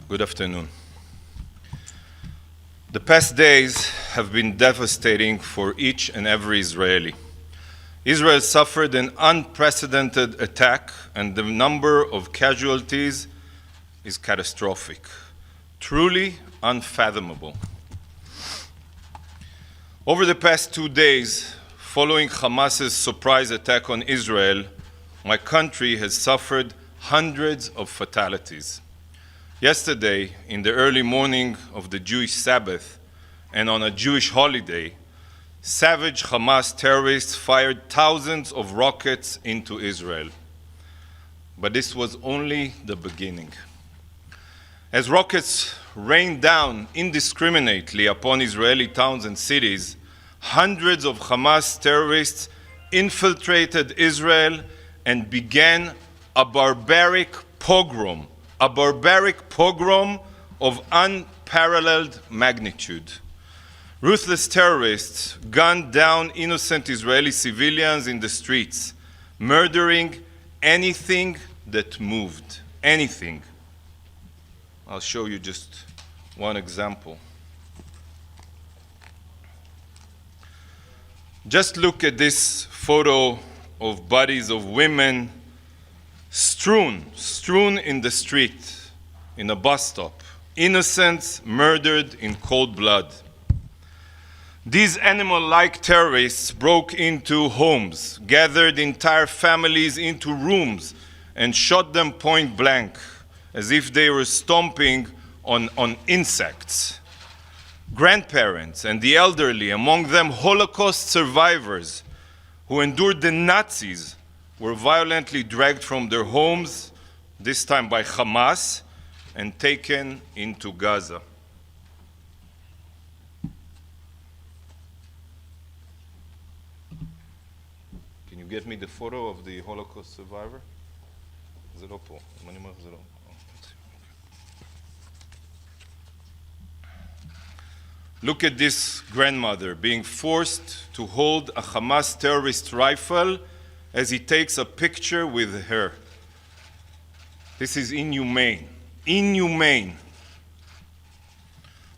Good afternoon. The past days have been devastating for each and every Israeli. Israel suffered an unprecedented attack, and the number of casualties is catastrophic, truly unfathomable. Over the past 2 days, following Hamas's surprise attack on Israel, my country has suffered hundreds of fatalities. Yesterday, in the early morning of the Jewish Sabbath and on a Jewish holiday, savage Hamas terrorists fired thousands of rockets into Israel. But this was only the beginning. As rockets rained down indiscriminately upon Israeli towns and cities, hundreds of Hamas terrorists infiltrated Israel and began a barbaric pogrom of unparalleled magnitude. Ruthless terrorists gunned down innocent Israeli civilians in the streets, murdering anything that moved, anything. I'll show you just one example. Just look at this photo of bodies of women strewn in the street, in a bus stop. Innocents murdered in cold blood. These animal-like terrorists broke into homes, gathered entire families into rooms, and shot them point blank, as if they were stomping on insects. Grandparents and the elderly, among them Holocaust survivors who endured the Nazis, were violently dragged from their homes, this time by Hamas, and taken into Gaza. Can you get me the photo of the Holocaust survivor? זה לא פה, אם אני אומר זה לא. Look at this grandmother being forced to hold a Hamas terrorist rifle as he takes a picture with her. This is inhumane. Inhumane.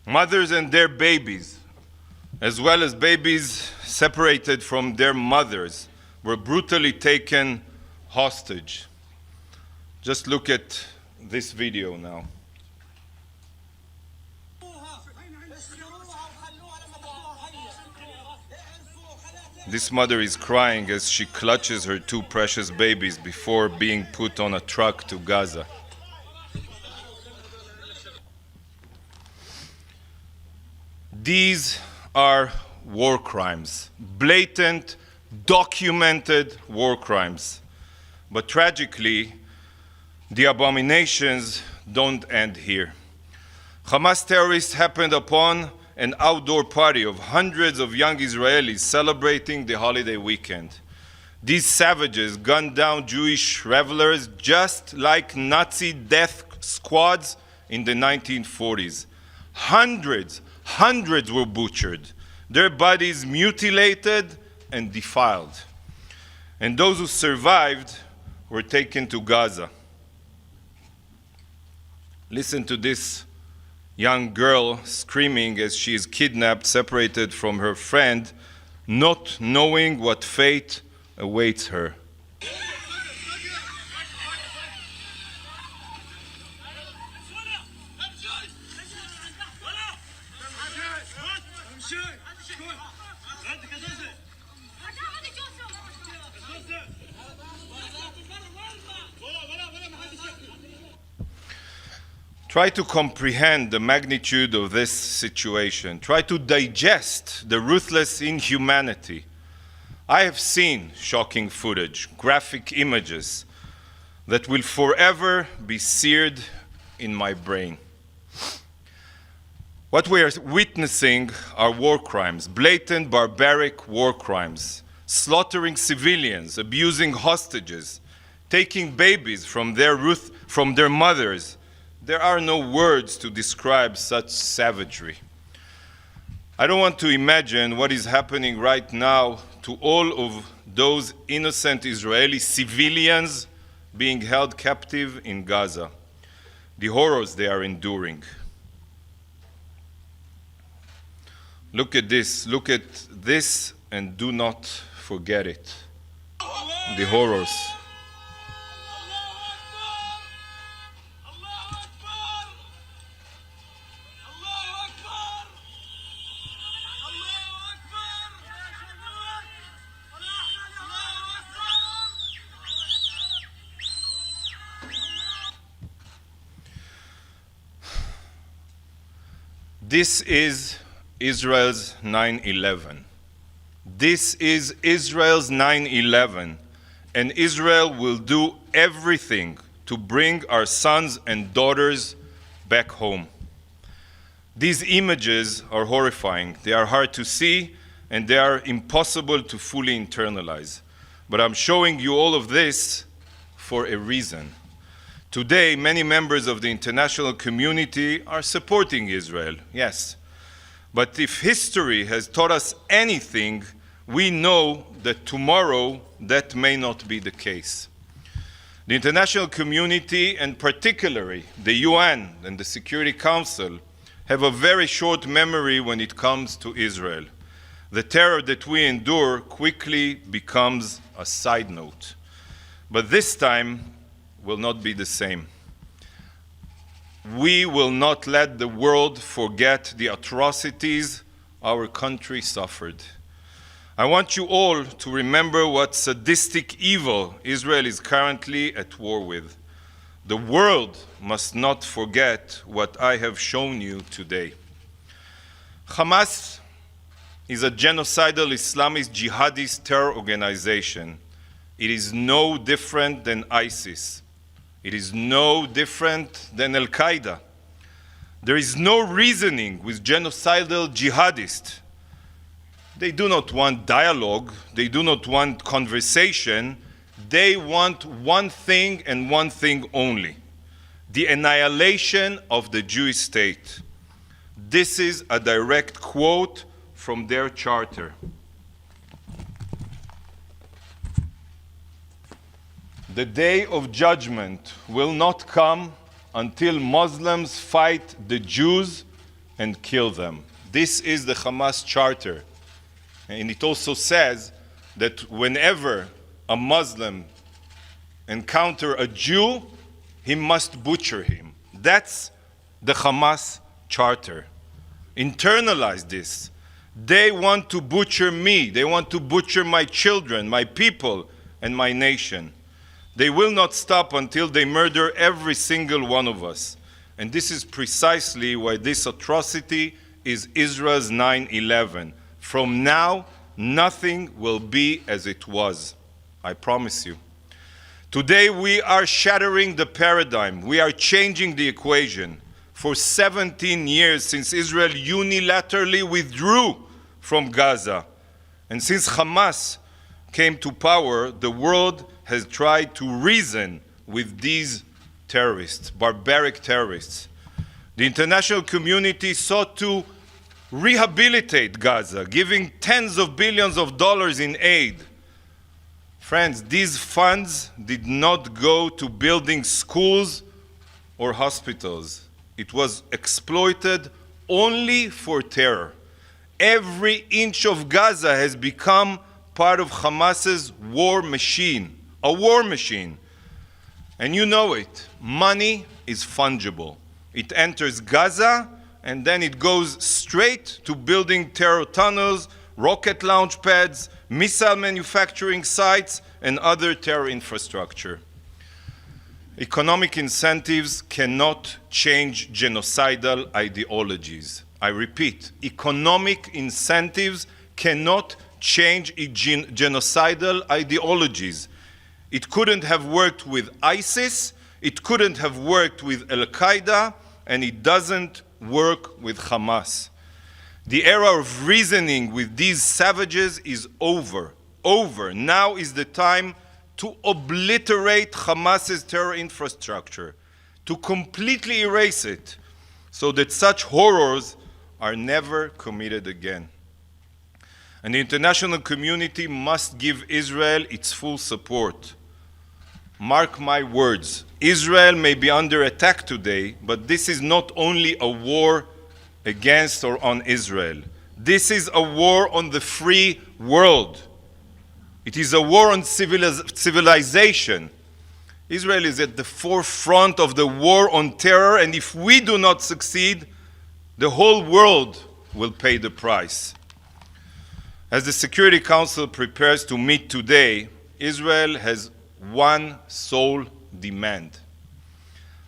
Mothers and their babies, as well as babies separated from their mothers, were brutally taken hostage. Just look at this video now. This mother is crying as she clutches her two precious babies before being put on a truck to Gaza. These are war crimes, blatant, documented war crimes. But tragically, the abominations don't end here. Hamas terrorists happened upon an outdoor party of hundreds of young Israelis celebrating the holiday weekend. These savages gunned down Jewish revelers just like Nazi death squads in the 1940s. Hundreds were butchered, their bodies mutilated and defiled. And those who survived were taken to Gaza. Listen to this young girl screaming as she is kidnapped, separated from her friend, not knowing what fate awaits her. Try to comprehend the magnitude of this situation. Try to digest the ruthless inhumanity. I have seen shocking footage, graphic images that will forever be seared in my brain. What we are witnessing are war crimes, blatant, barbaric war crimes, slaughtering civilians, abusing hostages, taking babies from their mothers. There are no words to describe such savagery. I don't want to imagine what is happening right now to all of those innocent Israeli civilians being held captive in Gaza. the horrors they are enduring. Look at this, and do not forget it. The horrors. This is Israel's 9/11. This is Israel's 9/11, and Israel will do everything to bring our sons and daughters back home. These images are horrifying. They are hard to see, and they are impossible to fully internalize. But I'm showing you all of this for a reason. Today, many members of the international community are supporting Israel, yes. But if history has taught us anything, we know that tomorrow that may not be the case. The international community, and particularly the UN and the Security Council, have a very short memory when it comes to Israel. The terror that we endure quickly becomes a side note. But this time will not be the same. We will not let the world forget the atrocities our country suffered. I want you all to remember what sadistic evil Israel is currently at war with. The world must not forget what I have shown you today. Hamas is a genocidal Islamist jihadist terror organization. It is no different than ISIS. It is no different than Al-Qaeda. There is no reasoning with genocidal jihadists. They do not want dialogue. They do not want conversation. They want one thing and one thing only: the annihilation of the Jewish state. This is a direct quote from their charter. The day of judgment will not come until Muslims fight the Jews and kill them. This is the Hamas charter. And it also says that whenever a Muslim encounters a Jew, he must butcher him. That's the Hamas charter. Internalize this. They want to butcher me. They want to butcher my children, my people, and my nation. They will not stop until they murder every single one of us. And this is precisely why this atrocity is Israel's 9/11. From now, nothing will be as it was. I promise you. Today, we are shattering the paradigm. We are changing the equation. For 17 years, since Israel unilaterally withdrew from Gaza, and since Hamas came to power, the world has tried to reason with these terrorists, barbaric terrorists. The international community sought to rehabilitate Gaza, giving tens of billions of dollars in aid. Friends, these funds did not go to building schools or hospitals. It was exploited only for terror. Every inch of Gaza has become part of Hamas's war machine, a war machine. And you know it. Money is fungible. It enters Gaza, and then it goes straight to building terror tunnels, rocket launch pads, missile manufacturing sites, and other terror infrastructure. Economic incentives cannot change genocidal ideologies. I repeat, economic incentives cannot change genocidal ideologies. It couldn't have worked with ISIS, it couldn't have worked with Al-Qaeda, and it doesn't work with Hamas. The era of reasoning with these savages is over. Now is the time to obliterate Hamas's terror infrastructure, to completely erase it, so that such horrors are never committed again. And the international community must give Israel its full support. Mark my words, Israel may be under attack today, but this is not only a war against or on Israel. This is a war on the free world. It is a war on civilization. Israel is at the forefront of the war on terror, and if we do not succeed, the whole world will pay the price. As the Security Council prepares to meet today, Israel has one sole demand.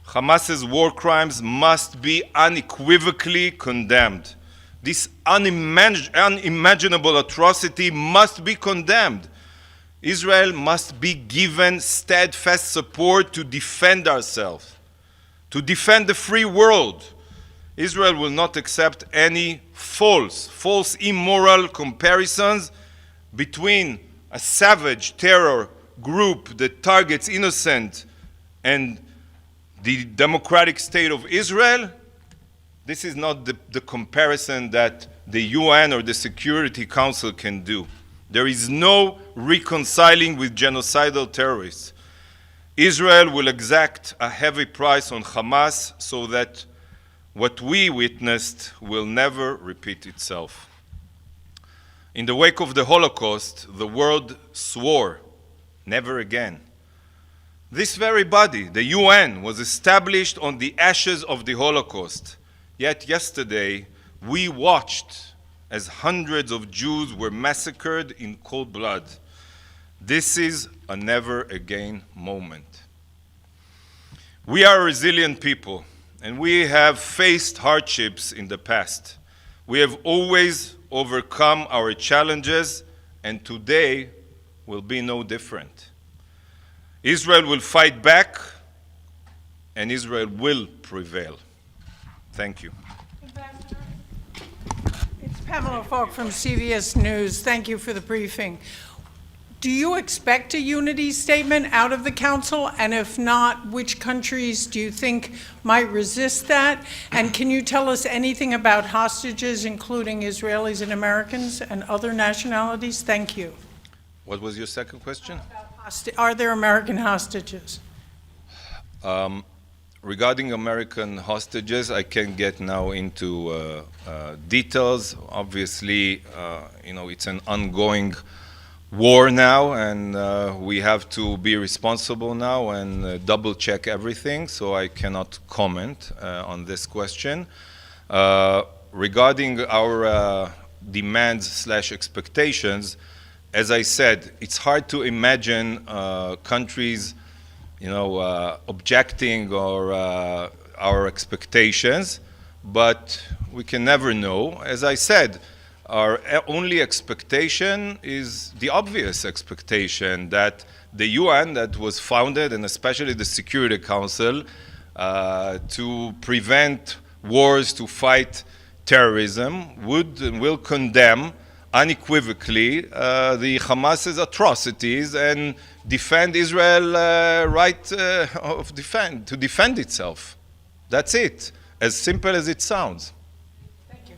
Hamas's war crimes must be unequivocally condemned. This unimaginable atrocity must be condemned. Israel must be given steadfast support to defend ourselves, to defend the free world. Israel will not accept any false, immoral comparisons between a savage terror group that targets innocent and the democratic state of Israel. This is not the comparison that the UN or the Security Council can do. There is no reconciling with genocidal terrorists. Israel will exact a heavy price on Hamas so that what we witnessed will never repeat itself. In the wake of the Holocaust, the world swore, never again. This very body, the UN, was established on the ashes of the Holocaust. Yet yesterday, we watched as hundreds of Jews were massacred in cold blood. This is a never again moment. We are a resilient people, and we have faced hardships in the past. We have always overcome our challenges, and today will be no different. Israel will fight back, and Israel will prevail. Thank you. Ambassador, it's Pamela Falk from CBS News. Thank you for the briefing. Do you expect a unity statement out of the Council? And if not, which countries do you think might resist that? And can you tell us anything about hostages, including Israelis and Americans and other nationalities? Thank you. What was your second question? Are there American hostages? Regarding American hostages, I can't get now into details. Obviously, it's an ongoing war now, and we have to be responsible now and double check everything, so I cannot comment on this question. Regarding our demands/expectations, as I said, it's hard to imagine countries objecting or our expectations, but we can never know. As I said, our only expectation is the obvious expectation that the UN that was founded, and especially the Security Council, to prevent wars, to fight terrorism, would and will condemn unequivocally the Hamas's atrocities and defend Israel's right to defend itself. That's it, as simple as it sounds. Thank you.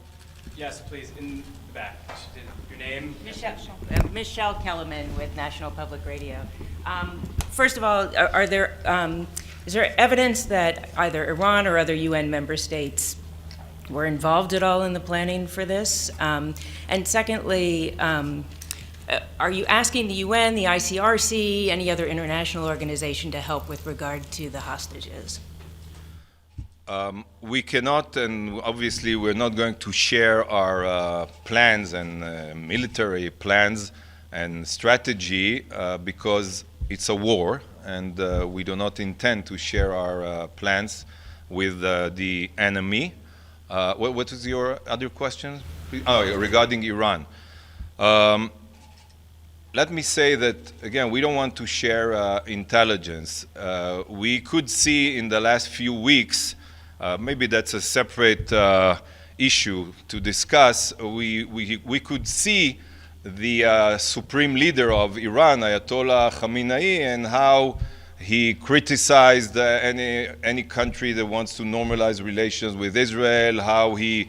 Yes, please, in the back. Your name? Michelle Kellerman with National Public Radio. First of all, is there evidence that either Iran or other UN member states were involved at all in the planning for this? And secondly, are you asking the UN, the ICRC, any other international organization to help with regard to the hostages? We cannot, and obviously we're not going to share our plans and military plans and strategy because it's a war, and we do not intend to share our plans with the enemy. What was your other question? Oh, regarding Iran. Let me say that, again, we don't want to share intelligence. We could see in the last few weeks, maybe that's a separate issue to discuss, we could see the supreme leader of Iran, Ayatollah Khamenei, and how he criticized any country that wants to normalize relations with Israel, how he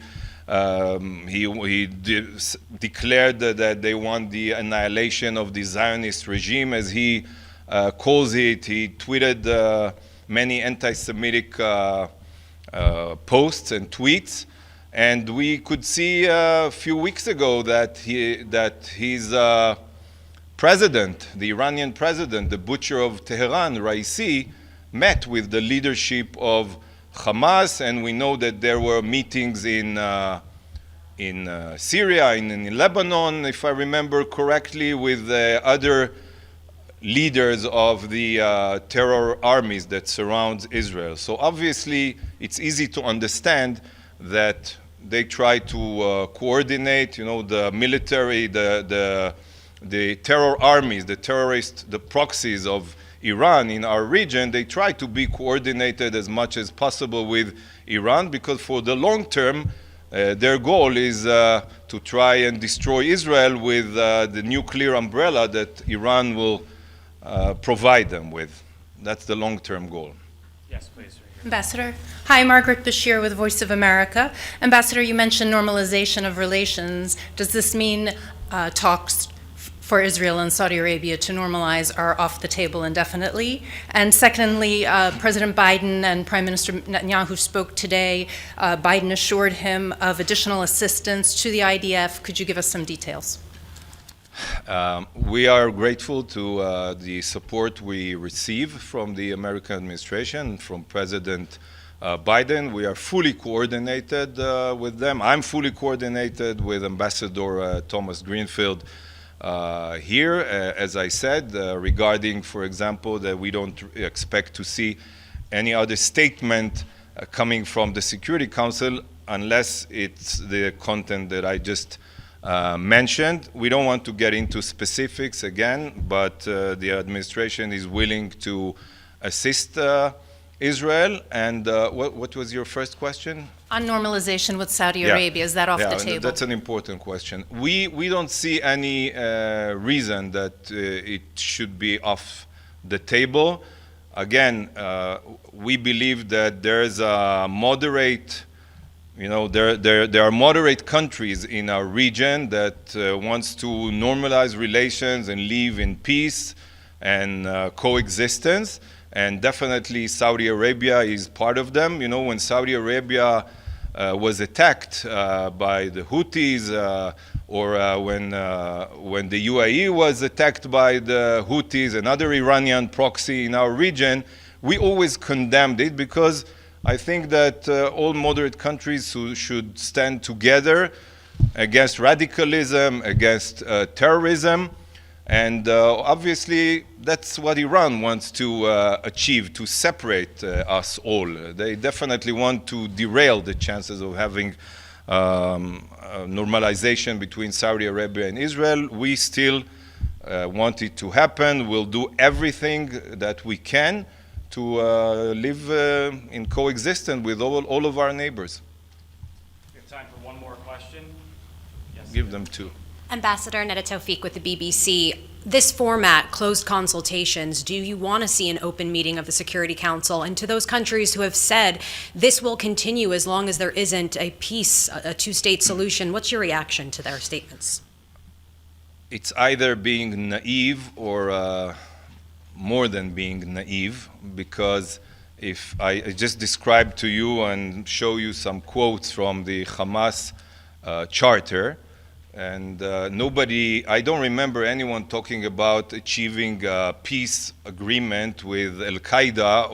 declared that they want the annihilation of the Zionist regime, as he calls it. He tweeted many anti-Semitic posts and tweets. And we could see a few weeks ago that his president, the Iranian president, the butcher of Tehran, Raisi, met with the leadership of Hamas, and we know that there were meetings in Syria, in Lebanon, if I remember correctly, with other leaders of the terror armies that surround Israel. So obviously, it's easy to understand that they try to coordinate, the military, the terror armies, the terrorists, the proxies of Iran in our region. They try to be coordinated as much as possible with Iran, because for the long term, their goal is to try and destroy Israel with the nuclear umbrella that Iran will provide them with. That's the long-term goal. Yes, please. Ambassador. Hi, Margaret Bashir with Voice of America. Ambassador, you mentioned normalization of relations. Does this mean talks for Israel and Saudi Arabia to normalize are off the table indefinitely? And secondly, President Biden and Prime Minister Netanyahu spoke today. Biden assured him of additional assistance to the IDF. Could you give us some details? We are grateful to the support we receive from the American administration, from President Biden. We are fully coordinated with them. I'm fully coordinated with Ambassador Thomas Greenfield here, as I said, regarding, for example, that we don't expect to see any other statement coming from the Security Council unless it's the content that I just mentioned. We don't want to get into specifics again, but the administration is willing to assist Israel. And what was your first question? On normalization with Saudi Arabia, is that off the table? That's an important question. We don't see any reason that it should be off the table. Again, we believe that there's a moderate, there are moderate countries in our region that wants to normalize relations and live in peace and coexistence. And definitely Saudi Arabia is part of them. When Saudi Arabia was attacked by the Houthis, or when the UAE was attacked by the Houthis, another Iranian proxy in our region, we always condemned it, because I think that all moderate countries should stand together against radicalism, against terrorism. And obviously, that's what Iran wants to achieve, to separate us all. They definitely want to derail the chances of having normalization between Saudi Arabia and Israel. We still want it to happen. We'll do everything that we can to live in coexistence with all of our neighbors. We have time for one more question. Yes. Give them two. Ambassador Neda Tawfiq with the BBC. This format, closed consultations, do you want to see an open meeting of the Security Council? And to those countries who have said this will continue as long as there isn't a peace, a two-state solution, what's your reaction to their statements? It's either being naive or more than being naive, because if I just describe to you and show you some quotes from the Hamas charter, and I don't remember anyone talking about achieving a peace agreement with Al-Qaeda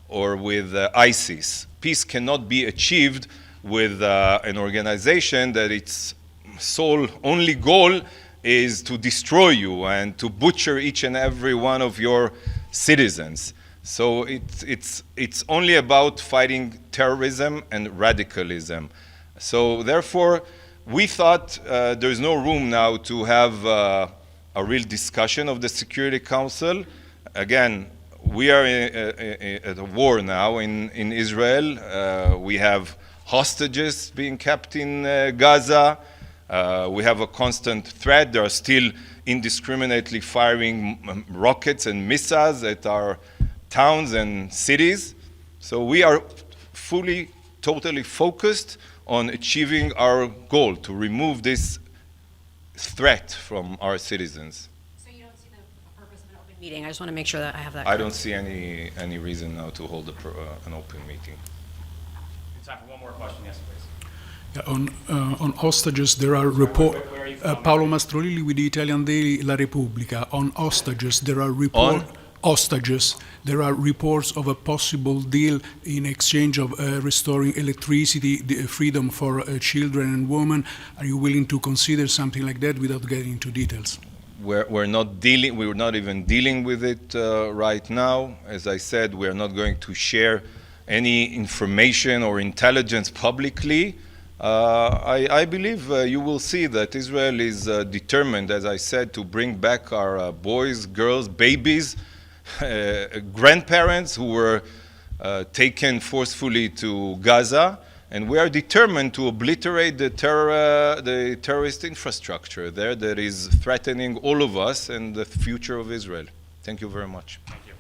or with ISIS. Peace cannot be achieved with an organization that its sole only goal is to destroy you and to butcher each and every one of your citizens. So it's only about fighting terrorism and radicalism. So therefore, we thought there's no room now to have a real discussion of the Security Council. Again, we are at a war now in Israel. We have hostages being kept in Gaza. We have a constant threat. They are still indiscriminately firing rockets and missiles at our towns and cities. So we are totally focused on achieving our goal to remove this threat from our citizens. So you don't see the purpose of an open Meeting, I just want to make sure that I have that I correct. don't see any reason now to hold an open meeting. Time for one more question. Yes, please. On hostages, there are reports. Where are you from? Paolo Mastrolilli with the Italian daily La Repubblica. On hostages, there are reports. Hostages, there are reports of a possible deal in exchange of restoring electricity, the freedom for children and women. Are you willing to consider something like that without getting into details? We're not even dealing with it right now. As I said, we're not going to share any information or intelligence publicly. I believe you will see that Israel is determined, as I said, to bring back our boys, girls, babies, grandparents who were taken forcefully to Gaza, and we are determined to obliterate the terrorist infrastructure there that is threatening all of us and the future of Israel. Thank you very much. Thank you.